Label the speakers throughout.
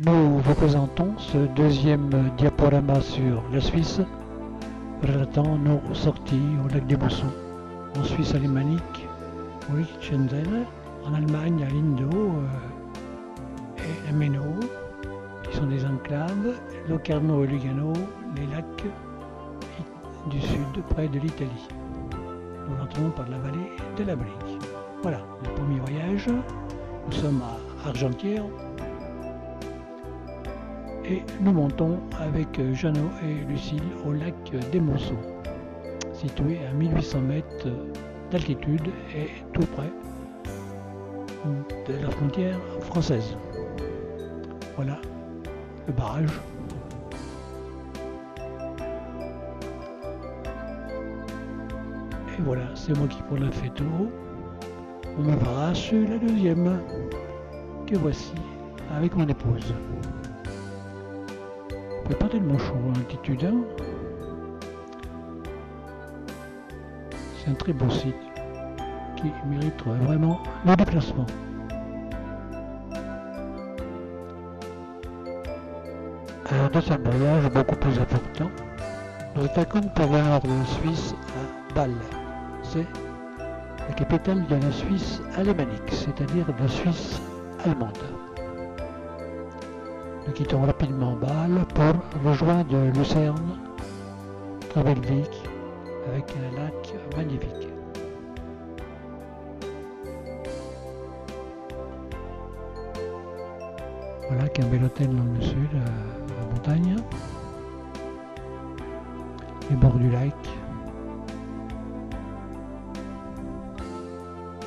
Speaker 1: Nous vous présentons ce deuxième diaporama sur la Suisse, relatant nos sorties au lac des Bossons, en Suisse alémanique, au Liechtenstein, en Allemagne à Lindau et à Menau, qui sont des enclaves, Locarno et Lugano, les lacs du sud près de l'Italie. Nous entrons par la vallée de la Brique. Voilà, le premier voyage. Nous sommes à Argentière et nous montons avec Jeannot et Lucille au lac des Monceaux, situé à 1800 mètres d'altitude et tout près de la frontière française. Voilà le barrage. Et voilà, c'est moi qui prends la photo. On me verra sur la deuxième, que voici avec mon épouse. Il fait pas tellement chaud en altitude, hein. C'est un très beau site qui mérite vraiment le déplacement. Un deuxième voyage beaucoup plus important. Nous attaquons par le nord de la Suisse à Bâle. C'est la capitale de la Suisse alémanique, c'est-à-dire de la Suisse allemande. Nous quittons rapidement Bâle pour rejoindre Lucerne, Travelvik, avec un lac magnifique. Voilà qu'un bel hôtel dans le sud, à montagne, les bords du lac,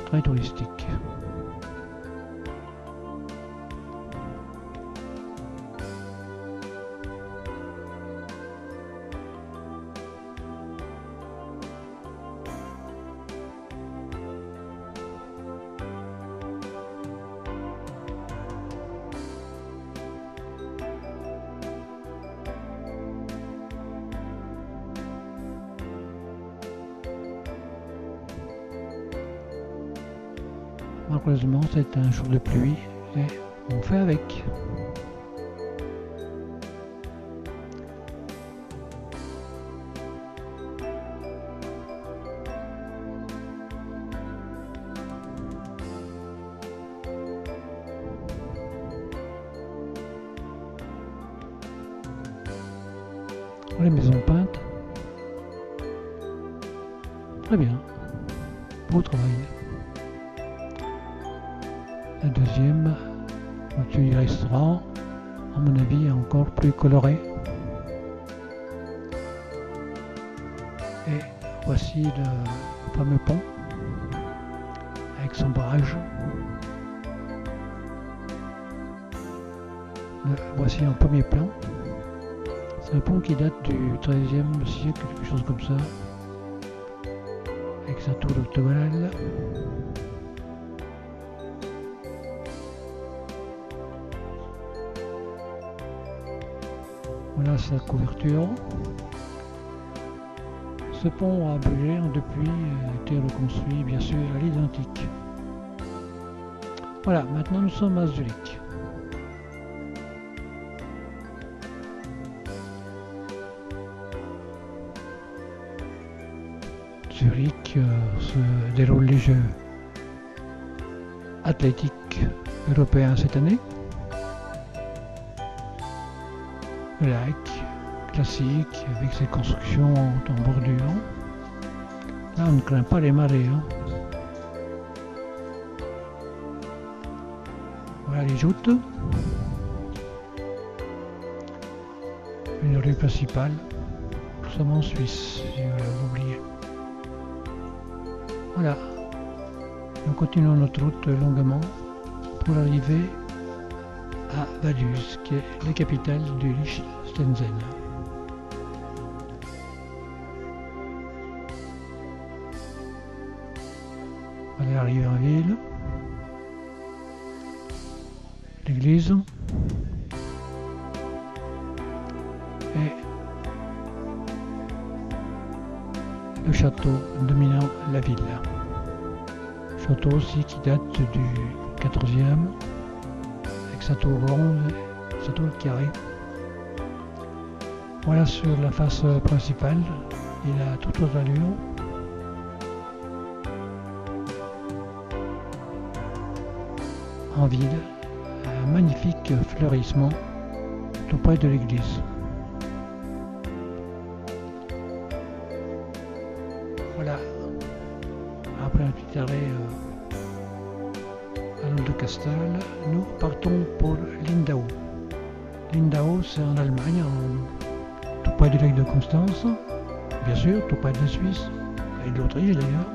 Speaker 1: très touristique. Malheureusement, c'est un jour de pluie et on fait avec. Les maisons peintes. Très bien. Beau travail. La deuxième, au-dessus du restaurant, à mon avis, est encore plus coloré. Et voici le fameux pont avec son barrage. Voici en premier plan. C'est un pont qui date du XIIIe siècle, quelque chose comme ça, avec sa tour octogonale. Voilà sa couverture. Ce pont a brûlé depuis été reconstruit bien sûr à l'identique. Voilà, maintenant nous sommes à Zurich. Zurich se déroulent les Jeux athlétiques européens cette année. Le lac classique avec ses constructions en bordure. Là on ne craint pas les marées, hein. Voilà les joutes. Une rue principale. Nous sommes en Suisse, si vous l'oubliez. Voilà. Nous continuons notre route longuement pour arriver à Vaduz, qui est la capitale du Liechtenstein. On est arrivé en ville. L'église. Et le château dominant la ville. Château aussi qui date du 14e, avec sa tour ronde, cette tour carrée. Voilà sur la face principale, il a toute autre allure. En ville, un magnifique fleurissement tout près de l'église. Voilà, après un petit arrêt à l'île de Castel, nous partons pour Lindau. Lindau, c'est en Allemagne, tout près du lac de Constance, bien sûr, tout près de la Suisse et de l'Autriche d'ailleurs.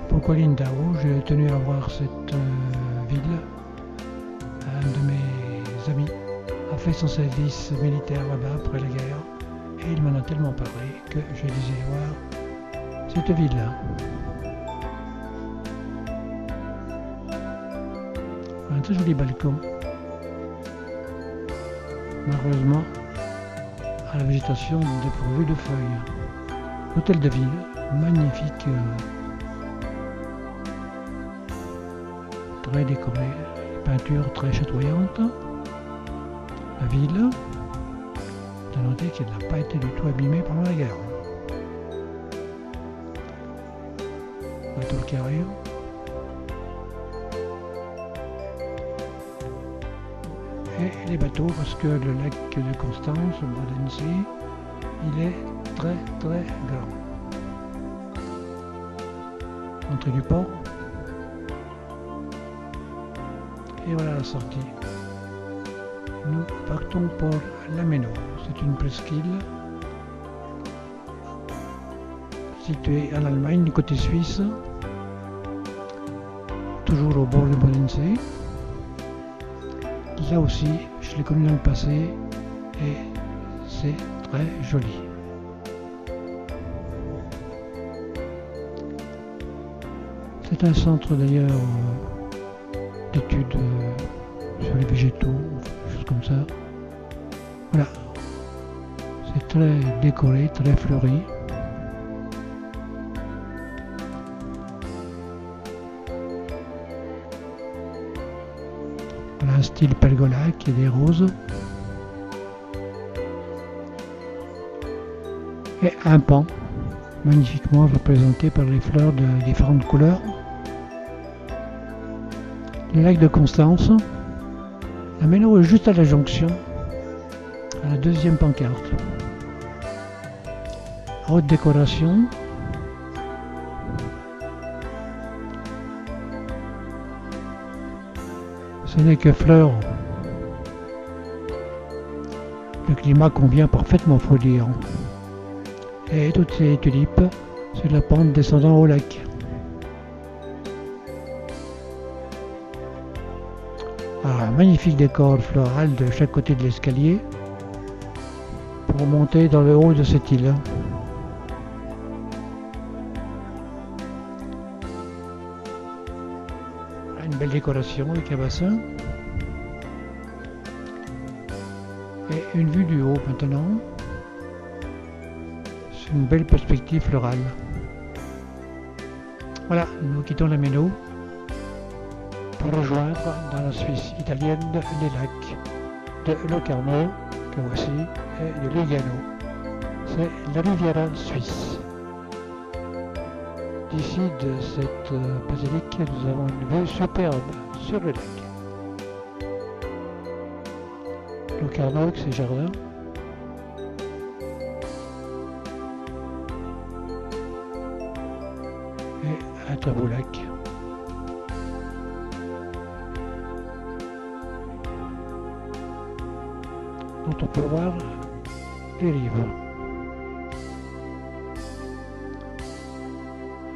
Speaker 1: Pourquoi Lindau? J'ai tenu à voir cette ville. Un de mes amis a fait son service militaire là-bas après la guerre et il m'en a tellement parlé que je désire voir cette ville-là. Un très joli balcon. Malheureusement, à la végétation dépourvue de feuilles. L'hôtel de ville, magnifique, très décoré, peinture très chatoyante. La ville, de noter qu'elle n'a pas été du tout abîmée pendant la guerre. La tour carrée. Et les bateaux, parce que le lac de Constance, au Bodensee, il est très très grand. Entrée du port. Et voilà la sortie. Nous partons pour la Menau. C'est une presqu'île située en Allemagne, du côté suisse, toujours au bord du Bodensee. Là aussi, je l'ai connu dans le passé et c'est très joli. C'est un centre d'ailleurs d'études sur les végétaux, des choses comme ça. Voilà, c'est très décoré, très fleuri. Voilà un style pergola qui est des roses. Et un pan magnifiquement représenté par les fleurs de différentes couleurs. Le lac de Constance. La Menau est juste à la jonction, à la deuxième pancarte. Haute décoration. Ce n'est que fleurs. Le climat convient parfaitement, faut dire. Et toutes ces tulipes sur la pente descendant au lac. Alors, un magnifique décor floral de chaque côté de l'escalier pour monter dans le haut de cette île. Une belle décoration avec un bassin. Et une vue du haut maintenant. C'est une belle perspective florale. Voilà, nous quittons la Menau pour rejoindre dans la Suisse italienne les lacs de Locarno, que voici, et de Lugano. C'est la Riviera suisse. D'ici de cette basilique, nous avons une vue superbe sur le lac. Locarno avec ses jardins. Et un très beau lac. Dont on peut voir les rives.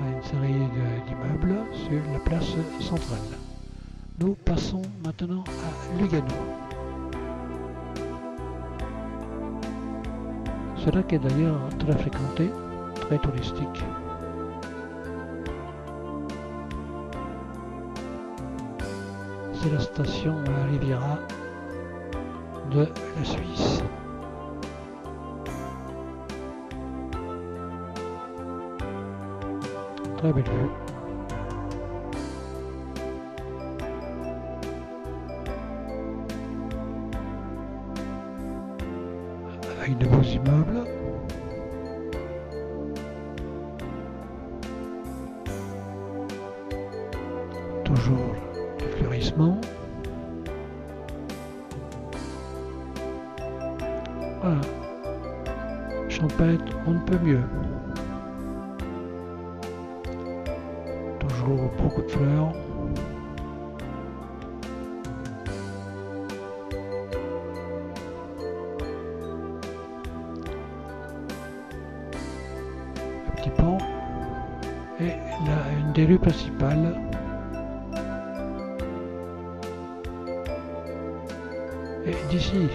Speaker 1: Une série d'immeubles sur la place centrale. Nous passons maintenant à Lugano. Ce lac est d'ailleurs très fréquenté, très touristique. C'est la station Riviera de la Suisse. Très belle vue. avec de beaux immeubles. Toujours du fleurissement. Voilà. Champêtre, on ne peut mieux. Toujours beaucoup de fleurs. Un petit pont. Et là, une des rues principales. Et d'ici,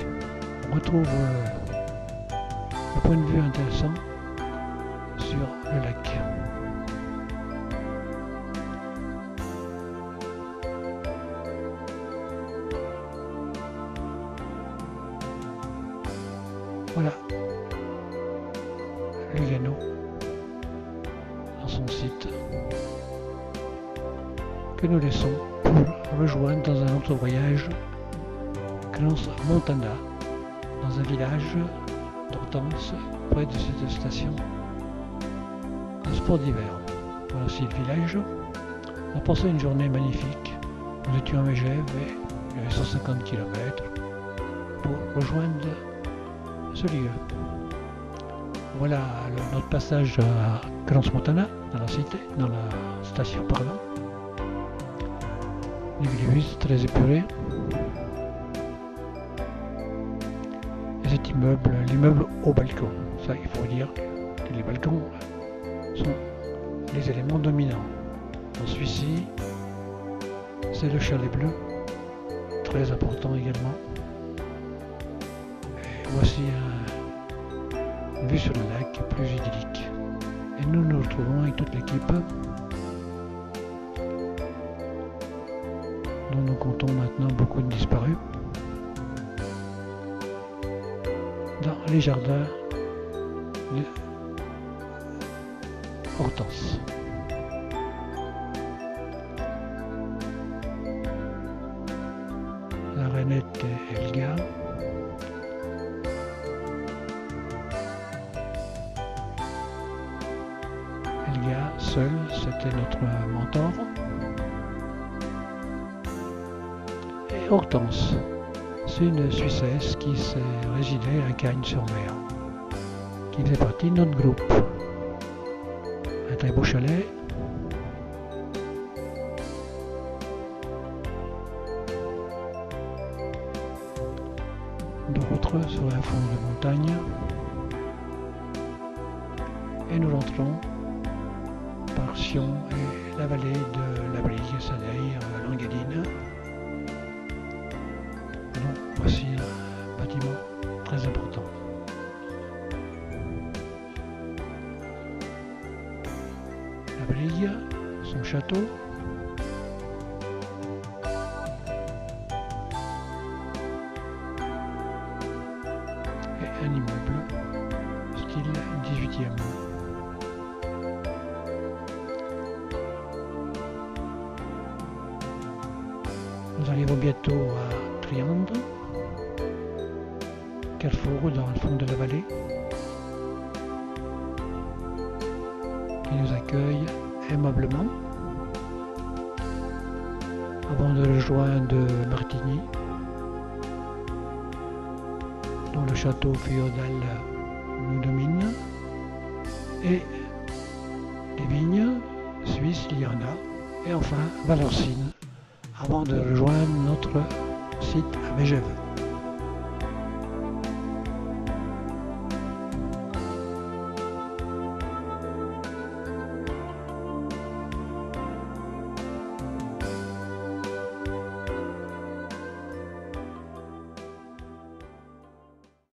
Speaker 1: on retrouve un point de vue intéressant sur le lac. Voilà, Lugano, dans son site, que nous laissons pour rejoindre dans un autre voyage Crans Montana, dans un village d'Hortense, près de cette station de sport d'hiver. Voici le village. On a passé une journée magnifique. Nous étions à Megève et il y avait 150 km pour rejoindre ce lieu. Voilà notre passage à Crans Montana, dans la cité, dans la station, pardon. L'église très épurée. Et cet immeuble, l'immeuble au balcon. Ça, il faut dire que les balcons sont les éléments dominants. Dans celui-ci, c'est le chalet bleu, très important également. Et voici une vue sur le lac plus idyllique. Et nous nous retrouvons avec toute l'équipe, dont nous comptons maintenant beaucoup de disparus, dans les jardins de Hortense. La rainette Elga. Elga, seule, c'était notre mentor. Et Hortense, c'est une Suissesse qui s'est résidée à Cagnes-sur-Mer, qui faisait partie de notre groupe. Un très beau chalet. D'autres sur un fond de montagne. Et nous rentrons par Sion et la vallée de la Brigue, c'est-à-dire Langadine. Donc voici un bâtiment très important. La Brigue, son château. Et un immeuble style 18e. Nous arrivons bientôt à Triandre, carrefour dans le fond de la vallée, qui nous accueille aimablement, avant de rejoindre Martigny, dont le château féodal nous domine, et les vignes suisses, il y en a, et enfin Valenciennes, avant de rejoindre notre site à Megève.